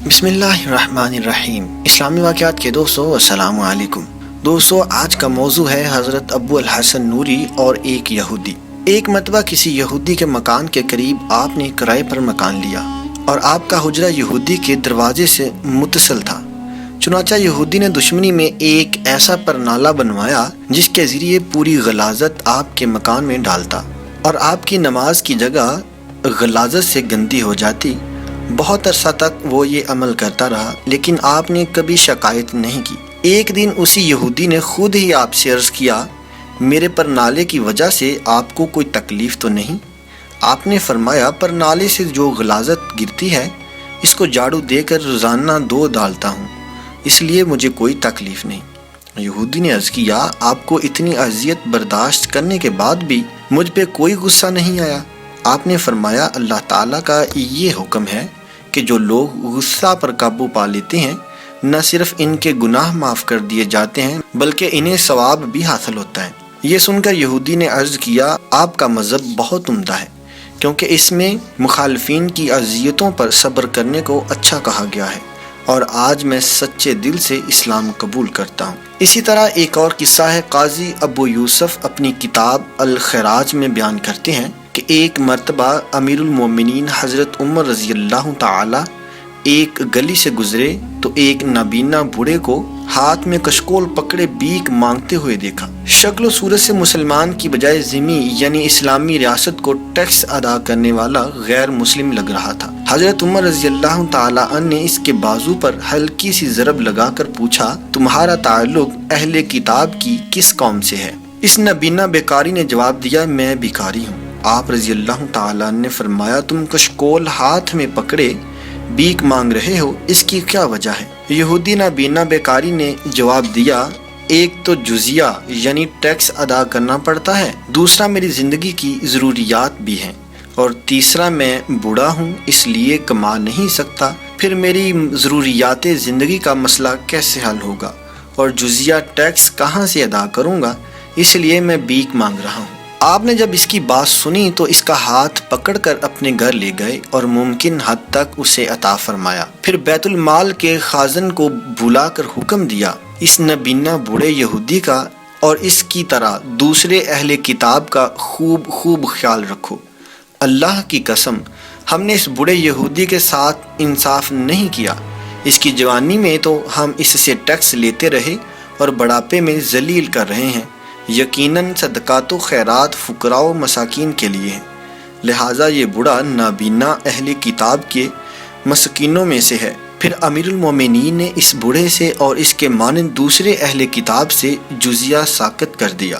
بسم اللہ الرحمن الرحیم۔ اسلامی واقعات کے دوستو السلام علیکم۔ دوستو آج کا موضوع ہے حضرت ابو الحسن نوری اور ایک یہودی۔ ایک مرتبہ کسی یہودی کے مکان کے قریب آپ نے کرائے پر مکان لیا اور آپ کا حجرہ یہودی کے دروازے سے متصل تھا۔ چنانچہ یہودی نے دشمنی میں ایک ایسا پرنالہ بنوایا جس کے ذریعے پوری غلاظت آپ کے مکان میں ڈالتا اور آپ کی نماز کی جگہ غلاظت سے گندی ہو جاتی۔ بہت عرصہ تک وہ یہ عمل کرتا رہا لیکن آپ نے کبھی شکایت نہیں کی۔ ایک دن اسی یہودی نے خود ہی آپ سے عرض کیا، میرے پرنالے کی وجہ سے آپ کو کوئی تکلیف تو نہیں؟ آپ نے فرمایا، پرنالے سے جو غلاظت گرتی ہے اس کو جھاڑو دے کر روزانہ دھو ڈالتا ہوں، اس لیے مجھے کوئی تکلیف نہیں۔ یہودی نے عرض کیا، آپ کو اتنی اذیت برداشت کرنے کے بعد بھی مجھ پہ کوئی غصہ نہیں آیا؟ آپ نے فرمایا، اللہ تعالیٰ کا یہ حکم ہے کہ جو لوگ غصہ پر قابو پا لیتے ہیں نہ صرف ان کے گناہ معاف کر دیے جاتے ہیں بلکہ انہیں ثواب بھی حاصل ہوتا ہے۔ یہ سن کر یہودی نے عرض کیا، آپ کا مذہب بہت عمدہ ہے کیونکہ اس میں مخالفین کی اذیتوں پر صبر کرنے کو اچھا کہا گیا ہے، اور آج میں سچے دل سے اسلام قبول کرتا ہوں۔ اسی طرح ایک اور قصہ ہے، قاضی ابو یوسف اپنی کتاب الخراج میں بیان کرتے ہیں کہ ایک مرتبہ امیر المومنین حضرت عمر رضی اللہ تعالی ایک گلی سے گزرے تو ایک نابینا بوڑھے کو ہاتھ میں کشکول پکڑے بھیک مانگتے ہوئے دیکھا۔ شکل و صورت سے مسلمان کی بجائے ذمہ یعنی اسلامی ریاست کو ٹیکس ادا کرنے والا غیر مسلم لگ رہا تھا۔ حضرت عمر رضی اللہ تعالی عنہ نے اس کے بازو پر ہلکی سی ضرب لگا کر پوچھا، تمہارا تعلق اہل کتاب کی کس قوم سے ہے؟ اس نابینا بیکاری نے جواب دیا، میں بیکاری ہوں۔ آپ رضی اللہ تعالیٰ نے فرمایا، تم کشکول ہاتھ میں پکڑے بھیک مانگ رہے ہو، اس کی کیا وجہ ہے؟ یہودی نابینا بیکاری نے جواب دیا، ایک تو جزیہ یعنی ٹیکس ادا کرنا پڑتا ہے، دوسرا میری زندگی کی ضروریات بھی ہیں، اور تیسرا میں بوڑھا ہوں اس لیے کما نہیں سکتا، پھر میری ضروریات زندگی کا مسئلہ کیسے حل ہوگا، اور جزیہ ٹیکس کہاں سے ادا کروں گا، اس لیے میں بھیک مانگ رہا ہوں۔ آپ نے جب اس کی بات سنی تو اس کا ہاتھ پکڑ کر اپنے گھر لے گئے اور ممکن حد تک اسے عطا فرمایا، پھر بیت المال کے خازن کو بلا کر حکم دیا، اس نابینا بوڑھے یہودی کا اور اس کی طرح دوسرے اہل کتاب کا خوب خیال رکھو۔ اللہ کی قسم، ہم نے اس بوڑھے یہودی کے ساتھ انصاف نہیں کیا، اس کی جوانی میں تو ہم اس سے ٹیکس لیتے رہے اور بڑھاپے میں ذلیل کر رہے ہیں، یقیناً صدقات و خیرات فقراء و مساکین کے لیے ہیں، لہٰذا یہ بوڑھا نابینا اہل کتاب کے مسکینوں میں سے ہے۔ پھر امیر المومنین نے اس بوڑھے سے اور اس کے مانند دوسرے اہل کتاب سے جزیہ ساقط کر دیا۔